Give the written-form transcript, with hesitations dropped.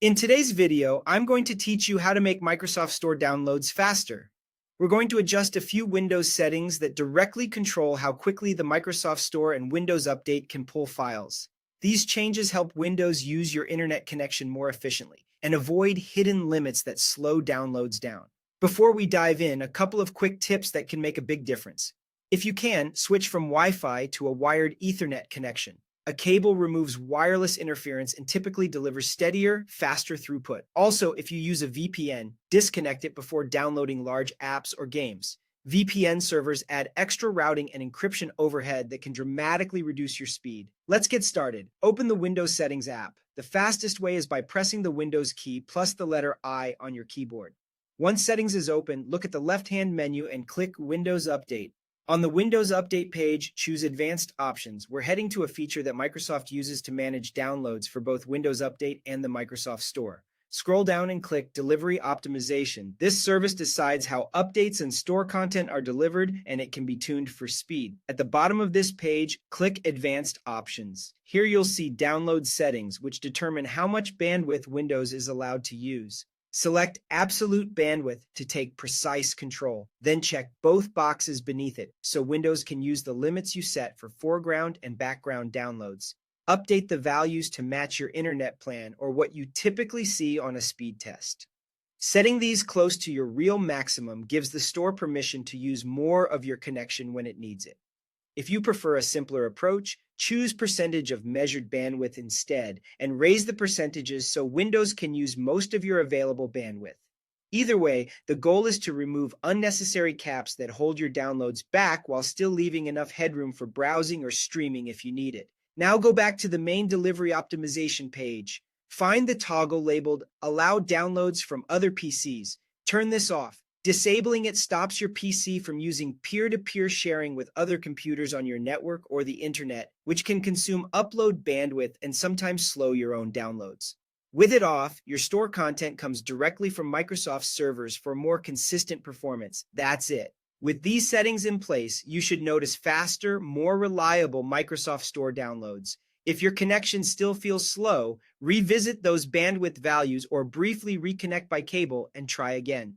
In today's video, I'm going to teach you how to make Microsoft Store downloads faster. We're going to adjust a few Windows settings that directly control how quickly the Microsoft Store and Windows Update can pull files. These changes help Windows use your internet connection more efficiently and avoid hidden limits that slow downloads down. Before we dive in, a couple of quick tips that can make a big difference. If you can, switch from Wi-Fi to a wired Ethernet connection. A cable removes wireless interference and typically delivers steadier, faster throughput. Also, if you use a VPN, disconnect it before downloading large apps or games. VPN servers add extra routing and encryption overhead that can dramatically reduce your speed. Let's get started. Open the Windows Settings app. The fastest way is by pressing the Windows key plus the letter I on your keyboard. Once Settings is open, look at the left-hand menu and click Windows Update. On the Windows Update page, choose Advanced Options. We're heading to a feature that Microsoft uses to manage downloads for both Windows Update and the Microsoft Store. Scroll down and click Delivery Optimization. This service decides how updates and store content are delivered, and it can be tuned for speed. At the bottom of this page, click Advanced Options. Here you'll see Download Settings, which determine how much bandwidth Windows is allowed to use. Select Absolute Bandwidth to take precise control. Then check both boxes beneath it so Windows can use the limits you set for foreground and background downloads. Update the values to match your internet plan or what you typically see on a speed test. Setting these close to your real maximum gives the store permission to use more of your connection when it needs it. If you prefer a simpler approach, choose percentage of measured bandwidth instead and raise the percentages so Windows can use most of your available bandwidth. Either way, the goal is to remove unnecessary caps that hold your downloads back while still leaving enough headroom for browsing or streaming if you need it. Now go back to the main delivery optimization page. Find the toggle labeled Allow Downloads from Other PCs. Turn this off. Disabling it stops your PC from using peer-to-peer sharing with other computers on your network or the internet, which can consume upload bandwidth and sometimes slow your own downloads. With it off, your store content comes directly from Microsoft servers for more consistent performance. That's it. With these settings in place, you should notice faster, more reliable Microsoft Store downloads. If your connection still feels slow, revisit those bandwidth values or briefly reconnect by cable and try again.